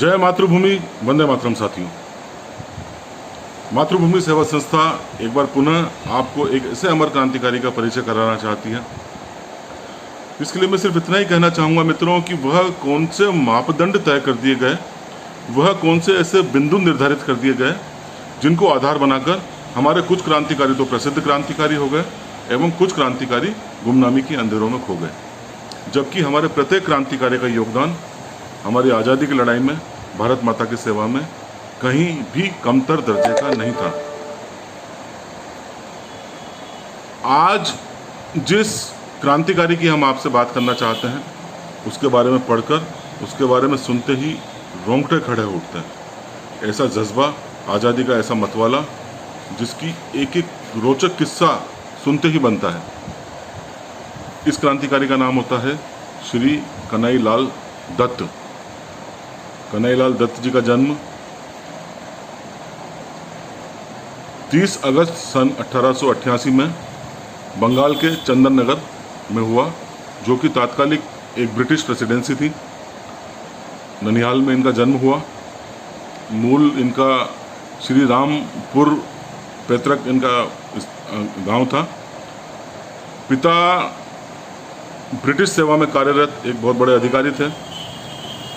जय मातृभूमि, वंदे मातरम। साथियों, मातृभूमि सेवा संस्था एक बार पुनः आपको एक ऐसे अमर क्रांतिकारी का परिचय कराना चाहती है। इसके लिए मैं सिर्फ इतना ही कहना चाहूँगा मित्रों कि वह कौन से मापदंड तय कर दिए गए, वह कौन से ऐसे बिंदु निर्धारित कर दिए गए जिनको आधार बनाकर हमारे कुछ क्रांतिकारी तो प्रसिद्ध क्रांतिकारी हो गए एवं कुछ क्रांतिकारी गुमनामी की अंधेरों में खो गए, जबकि हमारे प्रत्येक क्रांतिकारी का योगदान हमारी आज़ादी की लड़ाई में, भारत माता की सेवा में कहीं भी कमतर दर्जे का नहीं था। आज जिस क्रांतिकारी की हम आपसे बात करना चाहते हैं, उसके बारे में पढ़कर, उसके बारे में सुनते ही रोंगटे खड़े उठते हैं। ऐसा जज्बा, आज़ादी का ऐसा मतवाला जिसकी एक एक रोचक किस्सा सुनते ही बनता है। इस क्रांतिकारी का नाम होता है श्री कन्हैयालाल दत्त। कन्हैयालाल दत्त जी का जन्म 30 अगस्त सन 1888 में बंगाल के चंदन नगर में हुआ, जो कि तात्कालिक एक ब्रिटिश प्रेसिडेंसी थी। ननिहाल में इनका जन्म हुआ। मूल इनका श्री रामपुर पैतृक इनका गांव था। पिता ब्रिटिश सेवा में कार्यरत एक बहुत बड़े अधिकारी थे।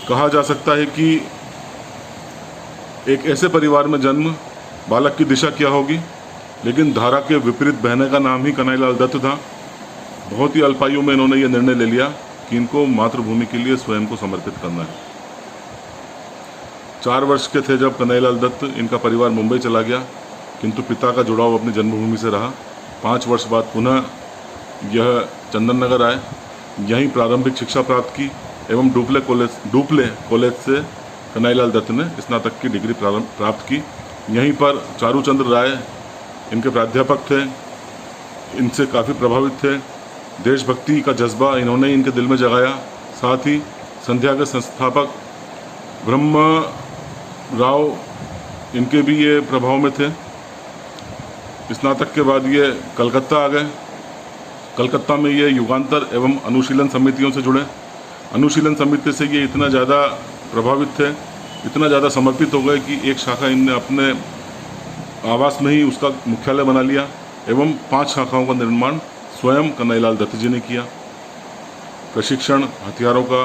कहा जा सकता है कि एक ऐसे परिवार में जन्म, बालक की दिशा क्या होगी, लेकिन धारा के विपरीत बहने का नाम ही कन्हैयालाल दत्त था। बहुत ही अल्पायु में इन्होंने ये निर्णय ले लिया कि इनको मातृभूमि के लिए स्वयं को समर्पित करना है। 4 वर्ष के थे जब कन्हैयालाल दत्त, इनका परिवार मुंबई चला गया, किंतु पिता का जुड़ाव अपनी जन्मभूमि से रहा। 5 वर्ष बाद पुनः यह चंदन नगर आए, यहीं प्रारंभिक शिक्षा प्राप्त की एवं डुप्ले कॉलेज से कन्हैयालाल दत्त ने स्नातक की डिग्री प्राप्त की। यहीं पर चारूचंद्र राय इनके प्राध्यापक थे, इनसे काफ़ी प्रभावित थे। देशभक्ति का जज्बा इन्होंने इनके दिल में जगाया। साथ ही संध्या के संस्थापक ब्रह्म राव इनके भी ये प्रभाव में थे। स्नातक के बाद ये कलकत्ता आ गए। कलकत्ता में ये युगांतर एवं अनुशीलन समितियों से जुड़े। अनुशीलन समिति से ये इतना ज़्यादा प्रभावित थे, इतना ज़्यादा समर्पित हो गए कि एक शाखा इनने अपने आवास में ही उसका मुख्यालय बना लिया एवं 5 शाखाओं का निर्माण स्वयं कन्हैयालाल दत्त जी ने किया। प्रशिक्षण, हथियारों का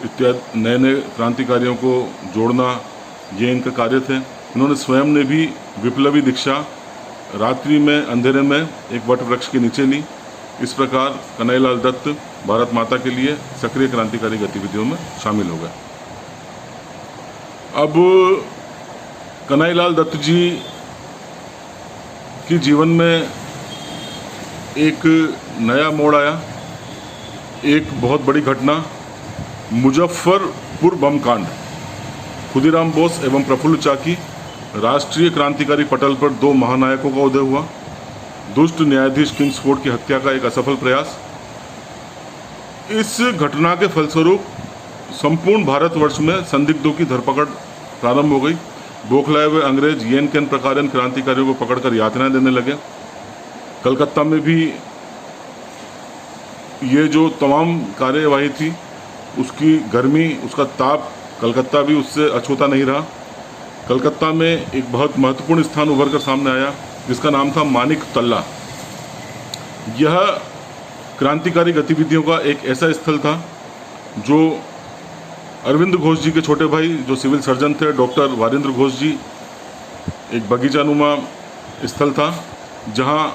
इत्यादि नए नए क्रांतिकारियों को जोड़ना, ये इनके कार्य थे। इन्होंने स्वयं ने भी विप्लवी दीक्षा रात्रि में अंधेरे में एक वट वृक्ष के नीचे ली। इस प्रकार कन्हैयालाल दत्त भारत माता के लिए सक्रिय क्रांतिकारी गतिविधियों में शामिल हो गए। अब कन्हैयालाल दत्त जी की जीवन में एक नया मोड़ आया। एक बहुत बड़ी घटना, मुजफ्फरपुर बम कांड। खुदीराम बोस एवं प्रफुल्ल चाकी राष्ट्रीय क्रांतिकारी पटल पर 2 महानायकों का उदय हुआ। दुष्ट न्यायाधीश किंग्सफोर्ड की हत्या का एक असफल प्रयास। इस घटना के फलस्वरूप संपूर्ण भारतवर्ष में संदिग्धों की धरपकड़ प्रारंभ हो गई। बौखलाए हुए अंग्रेज येन केन प्रकार क्रांतिकारियों को पकड़कर यातनाएं देने लगे। कलकत्ता में भी ये जो तमाम कार्यवाही थी, उसकी गर्मी, उसका ताप, कलकत्ता भी उससे अछूता नहीं रहा। कलकत्ता में एक बहुत महत्वपूर्ण स्थान उभर कर सामने आया जिसका नाम था मानिक तल्ला। यह क्रांतिकारी गतिविधियों का एक ऐसा स्थल था जो अरविंद घोष जी के छोटे भाई, जो सिविल सर्जन थे, डॉक्टर वारिंद्र घोष जी, एक बगीचानुमा स्थल था जहां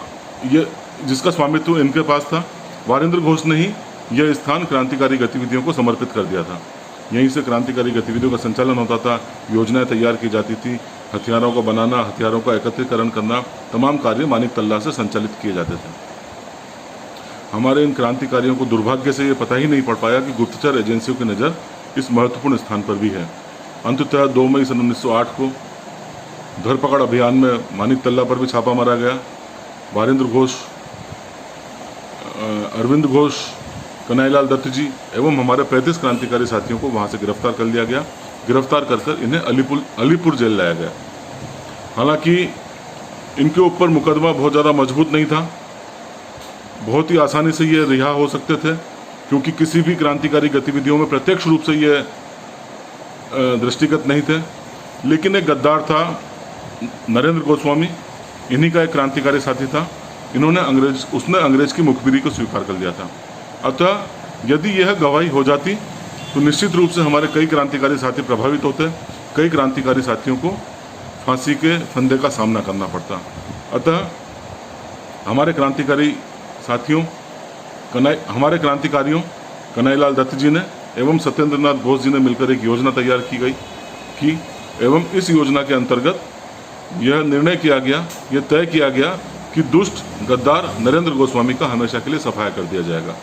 जिसका स्वामित्व इनके पास था। वारिंद्र घोष ने ही यह स्थान क्रांतिकारी गतिविधियों को समर्पित कर दिया था। यहीं से क्रांतिकारी गतिविधियों का संचालन होता था, योजनाएं तैयार की जाती थी, हथियारों को बनाना, हथियारों का एकत्रीकरण करना, तमाम कार्य मानिक तल्ला से संचालित किए जाते थे। हमारे इन क्रांतिकारियों को दुर्भाग्य से ये पता ही नहीं पड़ पाया कि गुप्तचर एजेंसियों की नज़र इस महत्वपूर्ण स्थान पर भी है। अंततः 2 मई सन 1908 को धरपकड़ अभियान में मानिक तल्ला पर भी छापा मारा गया। वारिंद्र घोष, अरविंद घोष, कन्हैयालाल दत्त जी एवं हमारे 35 क्रांतिकारी साथियों को वहाँ से गिरफ्तार कर लिया गया। गिरफ्तार कर इन्हें अलीपुर जेल लाया गया। हालांकि इनके ऊपर मुकदमा बहुत ज़्यादा मजबूत नहीं था, बहुत ही आसानी से ये रिहा हो सकते थे, क्योंकि किसी भी क्रांतिकारी गतिविधियों में प्रत्यक्ष रूप से ये दृष्टिगत नहीं थे, लेकिन एक गद्दार था नरेंद्र गोस्वामी, इन्हीं का एक क्रांतिकारी साथी था। उसने अंग्रेज की मुखबिरी को स्वीकार कर लिया था। अतः यदि यह गवाही हो जाती तो निश्चित रूप से हमारे कई क्रांतिकारी साथी प्रभावित होते, कई क्रांतिकारी साथियों को फांसी के फंदे का सामना करना पड़ता। अतः हमारे क्रांतिकारियों कन्हैयालाल दत्त जी ने एवं सत्येंद्रनाथ बोस जी ने मिलकर एक योजना तैयार की एवं इस योजना के अंतर्गत यह तय किया गया कि दुष्ट गद्दार नरेंद्र गोस्वामी का हमेशा के लिए सफाया कर दिया जाएगा।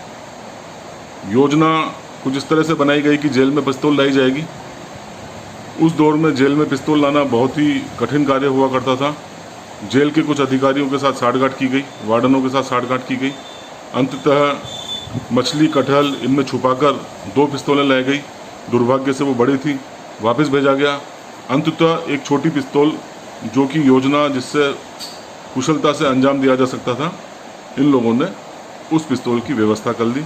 योजना कुछ इस तरह से बनाई गई कि जेल में पिस्तौल लाई जाएगी। उस दौर में जेल में पिस्तौल लाना बहुत ही कठिन कार्य हुआ करता था। जेल के कुछ अधिकारियों के साथ साठगांठ की गई, वार्डनों के साथ साठगांठ की गई। अंततः मछली, कटहल इनमें छुपाकर 2 पिस्तौलें लाई गई। दुर्भाग्य से वो बड़ी थी, वापस भेजा गया। अंततः एक छोटी पिस्तौल, जो कि योजना जिससे कुशलता से अंजाम दिया जा सकता था, इन लोगों ने उस पिस्तौल की व्यवस्था कर ली।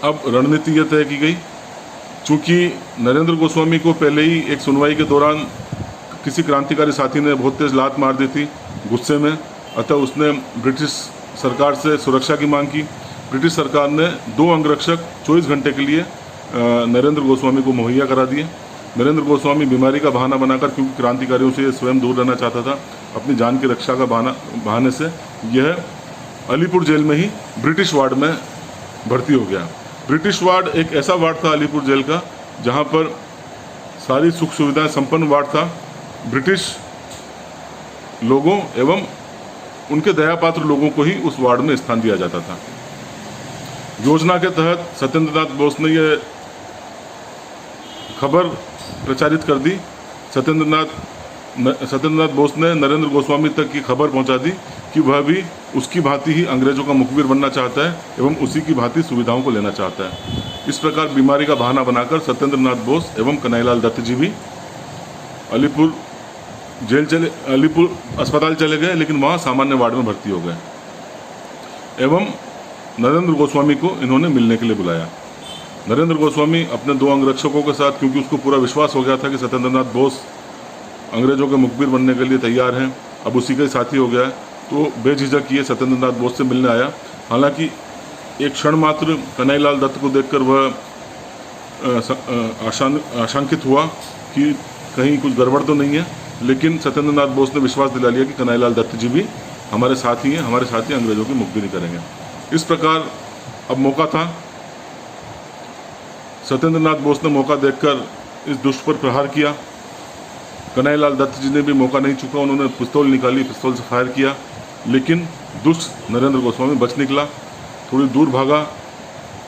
अब रणनीति यह तय की गई, चूँकि नरेंद्र गोस्वामी को पहले ही एक सुनवाई के दौरान किसी क्रांतिकारी साथी ने बहुत तेज लात मार दी थी गुस्से में, अतः उसने ब्रिटिश सरकार से सुरक्षा की मांग की। ब्रिटिश सरकार ने 2 अंगरक्षक 24 घंटे के लिए नरेंद्र गोस्वामी को मुहैया करा दिए। नरेंद्र गोस्वामी बीमारी का बहाना बनाकर, क्योंकि क्रांतिकारियों से स्वयं दूर रहना चाहता था, अपनी जान की रक्षा का बहाने से यह अलीपुर जेल में ही ब्रिटिश वार्ड में भर्ती हो गया। ब्रिटिश वार्ड एक ऐसा वार्ड था अलीपुर जेल का जहां पर सारी सुख सुविधाएं संपन्न वार्ड था। ब्रिटिश लोगों एवं उनके दयापात्र लोगों को ही उस वार्ड में स्थान दिया जाता था। योजना के तहत सत्येंद्रनाथ बोस ने यह खबर प्रचारित कर दी। सत्येंद्रनाथ बोस ने नरेंद्र गोस्वामी तक की खबर पहुंचा दी कि वह भी उसकी भांति ही अंग्रेजों का मुखबिर बनना चाहता है एवं उसी की भांति सुविधाओं को लेना चाहता है। इस प्रकार बीमारी का बहाना बनाकर सत्येंद्रनाथ बोस एवं कन्हैयालाल दत्त जी भी अलीपुर अस्पताल चले गए, लेकिन वहाँ सामान्य वार्ड में भर्ती हो गए एवं नरेंद्र गोस्वामी को इन्होंने मिलने के लिए बुलाया। नरेंद्र गोस्वामी अपने 2 अंगरक्षकों के साथ, क्योंकि उसको पूरा विश्वास हो गया था कि सत्येंद्रनाथ बोस अंग्रेजों के मुखबिर बनने के लिए तैयार हैं, अब उसी का ही साथी हो गया है, तो बेझिझक ये सत्येंद्रनाथ बोस से मिलने आया। हालांकि एक क्षण मात्र कन्हैयालाल दत्त को देखकर वह आशंकित हुआ कि कहीं कुछ गड़बड़ तो नहीं है, लेकिन सत्येंद्रनाथ बोस ने विश्वास दिला लिया कि कन्हैयालाल दत्त जी भी हमारे साथ ही हैं, हमारे साथ ही अंग्रेजों की मुखबिरी करेंगे। इस प्रकार अब मौका था। सत्येंद्रनाथ बोस ने मौका देखकर इस दुष्ट पर प्रहार किया। कन्हैयालाल दत्त जी ने भी मौका नहीं चूका, उन्होंने पिस्तौल निकाली, पिस्तौल से फायर किया, लेकिन दुष्ट नरेंद्र गोस्वामी बच निकला, थोड़ी दूर भागा।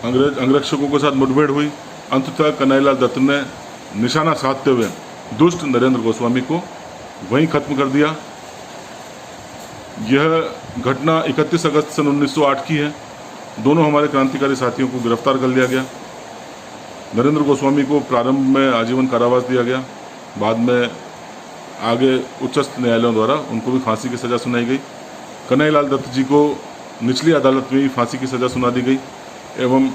अंगरक्षकों के साथ मुठभेड़ हुई। अंततः कन्हैयालाल दत्त ने निशाना साधते हुए दुष्ट नरेंद्र गोस्वामी को वहीं खत्म कर दिया। यह घटना 31 अगस्त सन 1908 की है। दोनों हमारे क्रांतिकारी साथियों को गिरफ्तार कर लिया गया। नरेंद्र गोस्वामी को प्रारंभ में आजीवन कारावास दिया गया, बाद में आगे उच्चस्थ न्यायालयों द्वारा उनको भी फांसी की सज़ा सुनाई गई। कन्हैयालाल दत्त जी को निचली अदालत में भी फांसी की सज़ा सुना दी गई एवं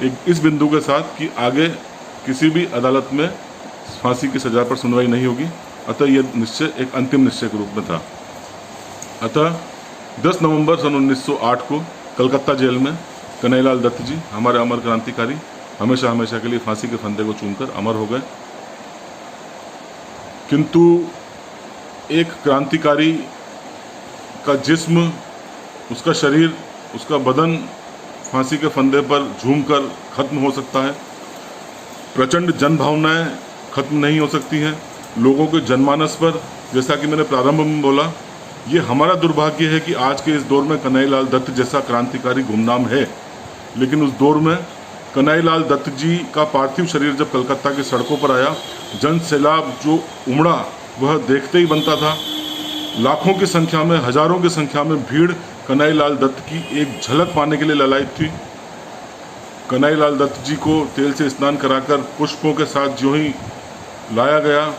एक इस बिंदु के साथ कि आगे किसी भी अदालत में फांसी की सज़ा पर सुनवाई नहीं होगी। अतः यह निश्चय एक अंतिम निश्चय के रूप में था। अतः 10 नवंबर सन 1908 को कलकत्ता जेल में कन्हैयालाल दत्त जी, हमारे अमर क्रांतिकारी, हमेशा हमेशा के लिए फांसी के फंदे को चूमकर अमर हो गए। किंतु एक क्रांतिकारी का जिस्म, उसका शरीर, उसका बदन फांसी के फंदे पर झूमकर खत्म हो सकता है, प्रचंड जन भावनाएं खत्म नहीं हो सकती हैं। लोगों के जनमानस पर, जैसा कि मैंने प्रारंभ में बोला, ये हमारा दुर्भाग्य है कि आज के इस दौर में कन्हैयालाल दत्त जैसा क्रांतिकारी गुमनाम है, लेकिन उस दौर में कन्हैयालाल दत्त जी का पार्थिव शरीर जब कलकत्ता की सड़कों पर आया, जन सैलाब जो उमड़ा वह देखते ही बनता था। लाखों की संख्या में, हजारों की संख्या में भीड़ कन्हैयालाल दत्त की एक झलक पाने के लिए ललायत थी। कन्हैयालाल दत्त जी को तेल से स्नान कराकर पुष्पों के साथ जो ही लाया गया,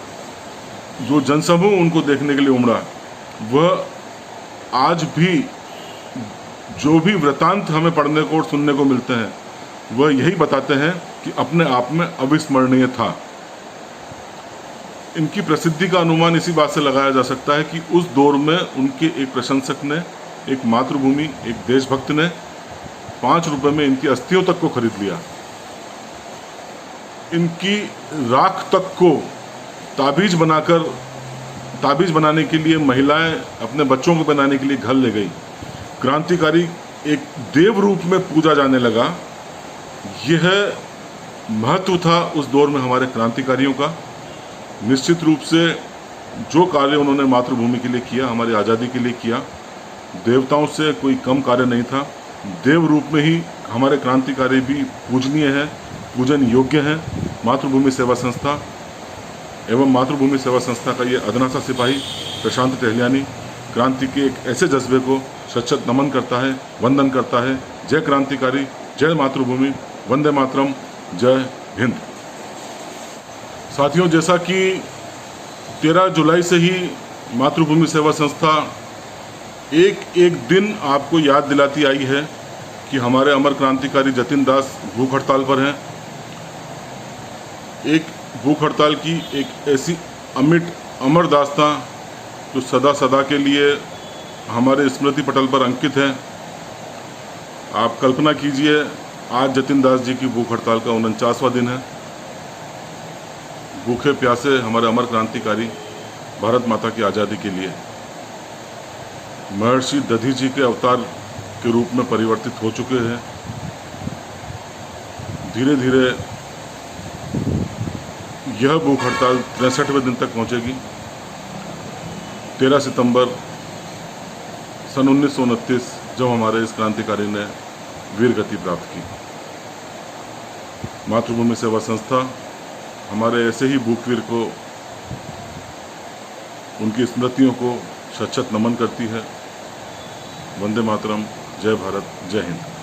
जो जनसमूह उनको देखने के लिए उमड़ा, वह आज भी जो भी वृतांत हमें पढ़ने को और सुनने को मिलते हैं, वह यही बताते हैं कि अपने आप में अविस्मरणीय था। इनकी प्रसिद्धि का अनुमान इसी बात से लगाया जा सकता है कि उस दौर में उनके एक प्रशंसक ने, एक मातृभूमि, एक देशभक्त ने 5 रुपए में इनकी अस्थियों तक को खरीद लिया। इनकी राख तक को ताबीज बनाने के लिए महिलाएं अपने बच्चों को बनाने के लिए घर ले गई। क्रांतिकारी एक देव रूप में पूजा जाने लगा। यह महत्व था उस दौर में हमारे क्रांतिकारियों का। निश्चित रूप से जो कार्य उन्होंने मातृभूमि के लिए किया, हमारी आज़ादी के लिए किया, देवताओं से कोई कम कार्य नहीं था। देव रूप में ही हमारे क्रांतिकारी भी पूजनीय है, पूजन योग्य है। मातृभूमि सेवा संस्था एवं मातृभूमि सेवा संस्था का ये अदना सा सिपाही प्रशांत टहलियानी क्रांति के एक ऐसे जज्बे को सचत नमन करता है, वंदन करता है। जय क्रांतिकारी, जय मातृभूमि, वंदे मातरम, जय हिंद। साथियों, जैसा कि 13 जुलाई से ही मातृभूमि सेवा संस्था एक दिन आपको याद दिलाती आई है कि हमारे अमर क्रांतिकारी जतिन दास भूख हड़ताल पर हैं। एक भूख हड़ताल की एक ऐसी अमर दास्तां जो सदा सदा के लिए हमारे स्मृति पटल पर अंकित है। आप कल्पना कीजिए, आज जतिन दास जी की भूख हड़ताल का 49वां दिन है। भूखे प्यासे हमारे अमर क्रांतिकारी भारत माता की आज़ादी के लिए महर्षि दधी जी के अवतार के रूप में परिवर्तित हो चुके हैं। धीरे धीरे यह भूख हड़ताल 63वें दिन तक पहुंचेगी। 13 सितंबर सन 1929 जब हमारे इस क्रांतिकारी ने वीर गति प्राप्त की। मातृभूमि सेवा संस्था हमारे ऐसे ही भूखवीर को, उनकी स्मृतियों को सचत नमन करती है। वंदे मातरम, जय भारत, जय हिंद।